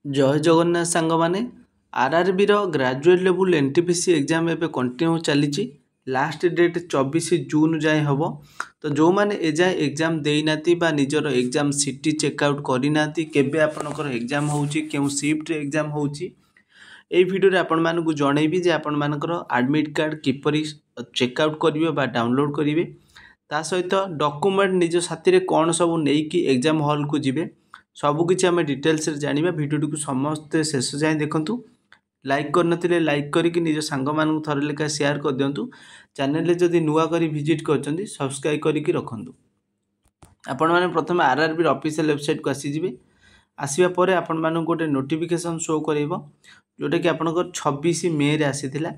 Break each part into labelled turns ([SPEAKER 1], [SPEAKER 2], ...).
[SPEAKER 1] जय जगन्नाथ सांग माने आरआरबी रो ग्रेजुएट लेवल एनटीपीसी एग्जाम एबे कंटिन्यू चली लास्ट डेट 24 जून जाए हम। तो जो मैंने एजाए एग्जाम देना बा निजर एग्जाम सीटी चेकआउट करना केबे आपनकर एग्जाम होउची केउ शिफ्ट एग्जाम होउची ए वीडियो रे आपण मानकु जणैबी जे आपण मानकर एडमिट कार्ड किपरि चेकआउट करिवे बा डाउनलोड करिवे ता सहित डॉक्यूमेंट निज साथी रे कोन सब नेकी एग्जाम हॉल को जिवे सबकि आम डिटेल्स जाना भिडियो को समस्ते शेष जाए देखूँ। लाइक करनथिले लाइक करिक निज सांग मानकु थरे लेखा शेयर कर दियंतु। चैनल जदि नुआ करी विजिट करछंती सब्सक्राइब करिक रखंतु। आपण माने प्रथम आरआरबी ऑफिशियल वेबसाइट को आसीजिबे। आसीबा परे आपण मानकु गोटे नोटिफिकेशन शो करेबो जोटा कि आपनकर 26 मे रे आसीथिला।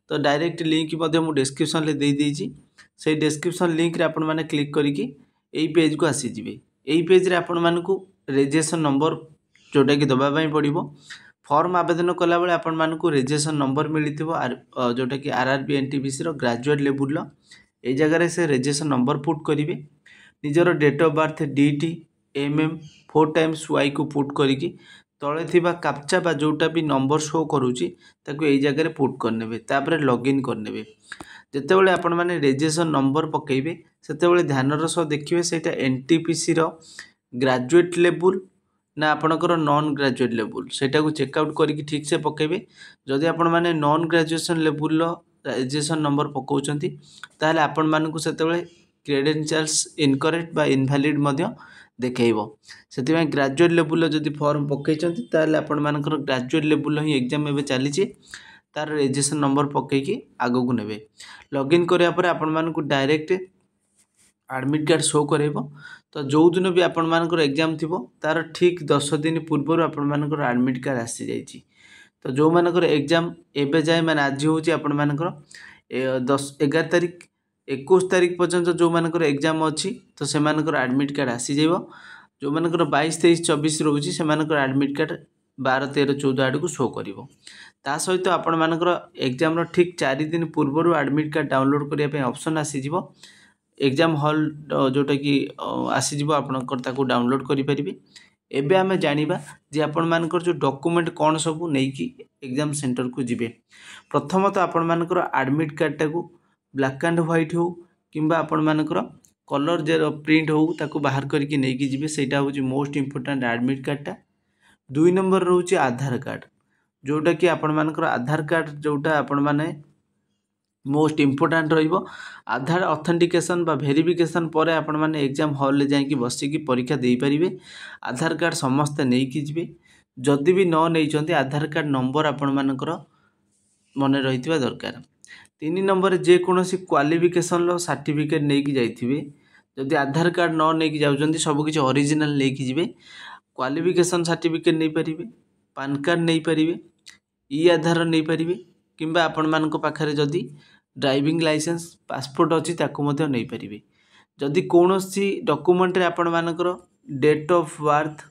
[SPEAKER 1] तो डायरेक्ट लिंक मध्य मु डिस्क्रिप्शन ले दे देइछि। से डिस्क्रिप्शन लिंक रे आपण माने क्लिक करिक एई पेज को आसीजिबे। एई पेज रे आपण मानकु रेजिस्ट्रेशन नंबर जोटा कि दबाई पड़ो। फॉर्म आवेदन कला बेले आपण मानकु रेजिस्ट्रेशन नंबर मिलिथिबो जोटा कि आरआरबी एनटीपीसी रो ग्रेजुएट लेवल ए जगह से रेजिस्ट्रेशन नंबर पुट करिवे। निजर date of birth DD MM 4 times Y को पुट करिकी तले थिबा कैप्चा बा जोटा भी नंबर शो करूची ताकू ए जगह रे पुट करनेबे। तापर लॉगिन करनेबे। जेतेबेले आपण माने रेजिस्ट्रेशन नंबर पकेइबे सेतेबेले ध्यानर सह देखिबे सेटा एनटीपीसी रो ग्रेजुएट लेवल ना आपणकर नॉन ग्रेजुएट लेवल सेटा को चेकआउट करके ठीक से पकेबे। जदि आपण माने non graduation level registration number पकाउछंती ताहले आपण मानकु सेतेबेले क्रेडेंशियल्स इनकरेक्ट बा इनवैलिड मध्य देखैबो। सेतिबा ग्रेजुएट लेवल जदि फॉर्म पकेइछंती ताहले आपण मानकर ग्रेजुएट लेवल ही एग्जाम एबे चलीछि तार रेजिस्ट्रेशन नंबर पकेइकी आगो को नेबे। लॉगिन करिया परे आपण मानकु डायरेक्ट एडमिट कार्ड शो करेबो। तो जो दिन भी आपण मानकर एग्जाम थिबो तार ठीक 10 दिन पूर्व आपण मानकर एडमिट कार्ड आसी जाइछि। तो जो मानकर एग्जाम एबे जाए माने आज होची आपण मानकर 11 तारिख 21 तारिख पर्यंत जो मानकर एग्जाम अछि तो से मानकर एडमिट कार्ड आसी जाइबो। जो मानकर 22 23 24 रहउची से मानकर एडमिट कार्ड 12 13 14 आड़ को शो करिवो। ता सहित आपण मानकर एग्जाम रो ठीक 4 दिन पूर्व एडमिट कार्ड डाउनलोड करिया पे ऑप्शन आसी जिवो। एग्जाम हॉल जोटा कि आसीजिवो आपनकर ताको डाउनलोड करि परिबे। एबे आमे जानिबा जे आपण मानकर जो डॉक्यूमेंट कोन सब नेकी एग्जाम सेंटर को जिबे। प्रथमत आपण मानकर एडमिट कार्ड ताको ब्लैक एंड व्हाइट हो किंबा आपण मानकर कलर जे प्रिंट हो ताको बाहर करके नेकी जिबे। सेटा होची मोस्ट इंपोर्टेंट एडमिट कार्ड टा। 2 नंबर रहउची आधार कार्ड जोटा कि आपण मानकर आधार कार्ड जोटा आपण माने मोस्ट इंपोर्टेंट रहिबो। आधार ऑथेंटिकेशन बा वेरिफिकेशन परे आपण माने एग्जाम हॉल ले जाई कि बसी की परीक्षा देई परिबे। आधार कार्ड समस्त नेई कि जिबे। जदि भी न नेई चंती आधार कार्ड नंबर आपण मानकर मने रहितबा दरकार। 3 नंबर जे कोनोसी क्वालिफिकेशन लो सर्टिफिकेट नेई कि जाइथिबे। जदि आधार कार्ड न नेई कि जाउचंती सब किछ ओरिजिनल नेई कि जिबे। क्वालिफिकेशन सर्टिफिकेट नेई परिबे पैन कार्ड नेई परिबे ई आधार नेई परिबे किंबा आपण मानको पाखरे जदि ड्राइविंग लाइसेंस पासपोर्ट अच्छी ताकू मध्य नहीं पारिबे। जदि कोनोसी डॉक्यूमेंट रे आपण मानकर डेट ऑफ बर्थ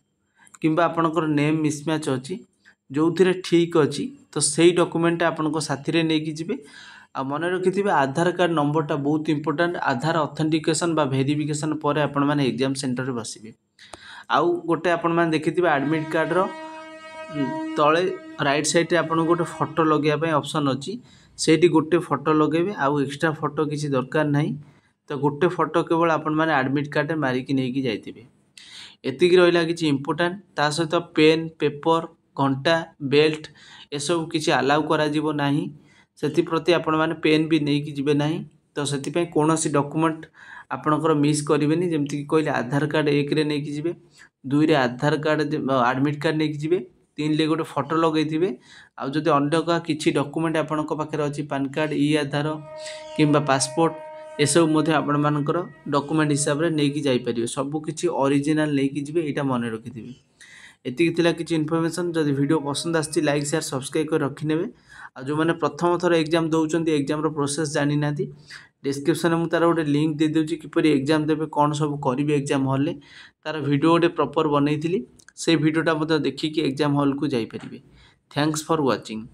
[SPEAKER 1] किंबा आपणकर नेम मिसमैच अच्छी जो थिरे ठीक अच्छी तो सही डॉक्यूमेंट आपनको साथी रे नेकी जिबे। आ मन रखिथिबे आधार कार्ड नंबरटा बहुत इंपोर्टेंट। आधार ऑथेंटिकेशन बा वेरिफिकेशन परे आपण माने एग्जाम सेंटर रे बसिबे। आउ गोटे आपण माने देखिथिबे एडमिट कार्ड रो तले राइट साइड रे आपण गोटे फोटो लगेया पे ऑप्शन अछि। सेठी गोटे फोटो लगेबे आउ एक्स्ट्रा फोटो किसी दरकार नहीं। तो गोटे फोटो केवल आपण माने एडमिट कार्ड मारी कि नेकी जाइथिबे। एतिकी रहिला किछि इंपोर्टेंट। ता सहित पेन पेपर घंटा बेल्ट ए सब किछि अलाउ करा जिवो नाही। सेति प्रति आपण माने पेन भी नेकी जिबे नाही। तो सेति पे कोनोसी डॉक्यूमेंट आपणकर मिस करिवेनी। जेमति कि कहले आधार कार्ड 1 रे नेकी जिबे 2 रे आधार कार्ड एडमिट कार्ड नेकी जिबे 3 ले गोटे फोटो लगेइथिबे। आ जदि अन्य का किछि डॉक्यूमेंट आपणक पाखरे अछि पैन कार्ड ई आधार किंबा पासपोर्ट ए सब मध्ये आपण मानकर डॉक्यूमेंट हिसाब रे नेकी जाई परिबे। सब किछि ओरिजिनल नेकी जिबे एटा मन रखिथिबे। एतिकी थिला किछि इन्फॉर्मेशन। जदि वीडियो पसंद आछि लाइक शेयर सब्सक्राइब कर रखि नेबे। आ जो माने प्रथम थर एग्जाम दउचंती एग्जाम रो प्रोसेस जानि नाथि डिस्क्रिप्शन में तार गोटे लिंक दे देउची किपरि एग्जाम देबे कोन सब करिवे एग्जाम हॉल ले तार वीडियो गोटे प्रॉपर बनैथिली। से वीडियोटा मते देखि कि एग्जाम हॉल को जाई परिबे। Thanks for watching.